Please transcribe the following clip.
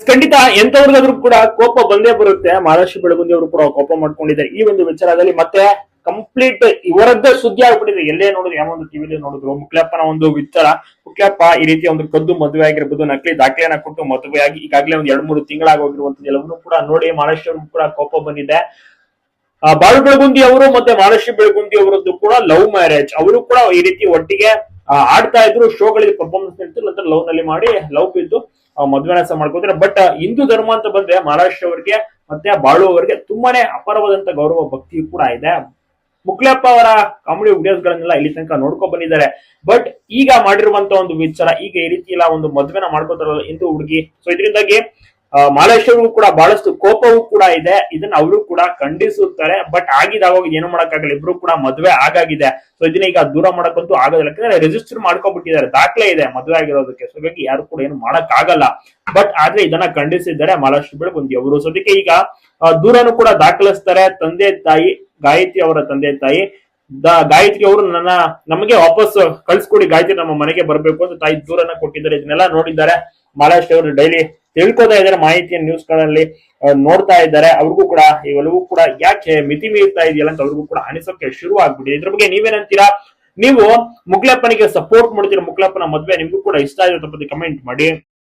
ಖಂಡಿತ ಎಂತವ್ರಿಗಾದ್ರೂ ಕೂಡ ಕೋಪ ಬಂದೇ ಬರುತ್ತೆ. ಮಹಾರಾಷ್ಟ್ರ ಬೆಳಗುಂದಿ ಅವರು ಕೂಡ ಕೋಪ ಮಾಡ್ಕೊಂಡಿದ್ದಾರೆ ಈ ಒಂದು ವಿಚಾರದಲ್ಲಿ. ಮತ್ತೆ ಕಂಪ್ಲೀಟ್ ಇವರದ್ದೇ ಸುದ್ದಿ ಆಗ್ಬಿಟ್ಟಿದೆ. ಎಲ್ಲೇ ನೋಡಿದ್ರು ಯಾವ ಒಂದು ಟಿವಿಲಿ ನೋಡಿದ್ರು ಮುಕ್ಲಪ್ಪನ ಒಂದು ವಿಚಾರ. ಮುಕ್ಲಪ್ಪ ಈ ರೀತಿ ಒಂದು ಕದ್ದು ಮದುವೆ ಆಗಿರ್ಬೋದು, ನಕಲಿ ದಾಖಲೆಯನ್ನ ಕೊಟ್ಟು ಮದುವೆ ಆಗಿ ಈಗಾಗಲೇ ಒಂದು 2-3 ತಿಂಗಳಾಗೋಗಿರುವಂತದ್ದು ಎಲ್ಲವನ್ನೂ ಕೂಡ ನೋಡಿ ಮಹಾರಾಷ್ಟ್ರ ಕೂಡ ಕೋಪ ಬಂದಿದೆ. ಬಾಳು ಬೆಳಗುಂದಿ ಅವರು ಮತ್ತೆ ಮಹಾರಾಷ್ಟ್ರ ಬೆಳಗುಂದಿ ಅವರದ್ದು ಕೂಡ ಲವ್ ಮ್ಯಾರೇಜ್. ಅವರು ಕೂಡ ಈ ರೀತಿ ಒಟ್ಟಿಗೆ ಆಡ್ತಾ ಇದ್ರು, ಶೋಗಳಿಗೆ ಪರ್ಫಾರ್ಮೆನ್ಸ್ ನೀಡ್ತಿದ್ರು, ನಂತರ ಲವ್ ನಲ್ಲಿ ಮಾಡಿ ಲವ್ ಬಿದ್ದು ಮದುವೆನ ಸಹ ಮಾಡ್ಕೋತಾರೆ. ಬಟ್ ಹಿಂದೂ ಧರ್ಮ ಅಂತ ಬಂದ್ರೆ ಮಹಾರಾಷ್ಟ್ರ ಅವರಿಗೆ ಮತ್ತೆ ಬಾಳು ಅವರಿಗೆ ತುಂಬಾನೇ ಅಪಾರವಾದಂತ ಗೌರವ ಭಕ್ತಿ ಕೂಡ ಇದೆ. ಮುಕ್ಲಪ್ಪ ಅವರ ಕಾಮಿಡಿ ವಿಡಿಯೋಸ್ ಗಳನ್ನೆಲ್ಲ ಇಲ್ಲಿ ತನಕ ನೋಡ್ಕೊ ಬಂದಿದ್ದಾರೆ. ಬಟ್ ಈಗ ಮಾಡಿರುವಂತ ಒಂದು ವಿಚಾರ, ಈಗ ಈ ರೀತಿ ಎಲ್ಲ ಒಂದು ಮದುವೆನ ಮಾಡ್ಕೋತಾರಲ್ಲ ಹಿಂದೂ ಹುಡುಗಿ, ಸೊ ಇದರಿಂದಾಗಿ ಮಹಾರಾಷ್ಟ್ರಗೂ ಕೂಡ ಬಹಳಷ್ಟು ಕೋಪವೂ ಕೂಡ ಇದೆ. ಇದನ್ನ ಅವರು ಕೂಡ ಖಂಡಿಸುತ್ತಾರೆ. ಬಟ್ ಆಗಿದಾಗೋಗಿ ಏನು ಮಾಡಕ್ಕಾಗಲ್ಲ, ಇಬ್ರು ಕೂಡ ಮದುವೆ ಆಗಾಗಿದೆ. ಸೊ ಇದನ್ನ ಈಗ ದೂರ ಮಾಡಕ್ಕಂತೂ ಆಗೋದಿಲ್ಲ, ಯಾಕಂದ್ರೆ ರಿಜಿಸ್ಟರ್ ಮಾಡ್ಕೊಂಡ್ಬಿಟ್ಟಿದ್ದಾರೆ, ದಾಖಲೆ ಇದೆ ಮದುವೆ ಆಗಿರೋದಕ್ಕೆ. ಸೊ ಹಾಗಾಗಿ ಯಾರು ಕೂಡ ಏನು ಮಾಡಕ್ ಆಗಲ್ಲ. ಬಟ್ ಆದ್ರೆ ಇದನ್ನ ಖಂಡಿಸಿದ್ದಾರೆ ಮಹಾರಾಷ್ಟ್ರ ಬೆಳಗುಂದಿ ಅವರು. ಸೊ ಅದಕ್ಕೆ ಈಗ ದೂರನು ಕೂಡ ದಾಖಲಿಸ್ತಾರೆ. ತಂದೆ ತಾಯಿ ಗಾಯತ್ರಿ ಅವರ ತಂದೆ ತಾಯಿ ಗಾಯತ್ರಿ ಅವರು ನಮಗೆ ವಾಪಸ್ ಕಳ್ಸಿಕೊಡಿ, ಗಾಯತ್ರಿ ನಮ್ಮ ಮನೆಗೆ ಬರ್ಬೇಕು ಅಂತ ತಾಯಿ ದೂರನ್ನ ಕೊಟ್ಟಿದ್ದಾರೆ. ಇದನ್ನೆಲ್ಲ ನೋಡಿದ್ದಾರೆ ಮಹಾರಾಷ್ಟ್ರ ಅವರು. ಡೈಲಿ ತಿಳ್ಕೊತಾ ಇದ್ದಾರೆ ಮಾಹಿತಿಯನ್ನು, ನ್ಯೂಸ್ ಗಳಲ್ಲಿ ನೋಡ್ತಾ ಇದ್ದಾರೆ. ಅವ್ರಿಗೂ ಕೂಡ ಇವೆಲ್ಲವೂ ಕೂಡ ಯಾಕೆ ಮಿತಿ ಮೀರ್ತಾ ಇದೆಯಲ್ಲ ಅಂತ ಅವ್ರಿಗೂ ಕೂಡ ಅನಿಸೋಕೆ ಶುರು ಆಗ್ಬಿಟ್ಟಿದೆ. ಇದ್ರ ಬಗ್ಗೆ ನೀವೇನಂತೀರಾ? ನೀವು ಮುಕ್ಲಪ್ಪನಿಗೆ ಸಪೋರ್ಟ್ ಮಾಡ್ತೀರಾ? ಮುಕ್ಲಪ್ಪನ ಮದ್ವೆ ನಿಮ್ಗೂ ಕೂಡ ಇಷ್ಟ ಆಗಿರೋ ಕಮೆಂಟ್ ಮಾಡಿ.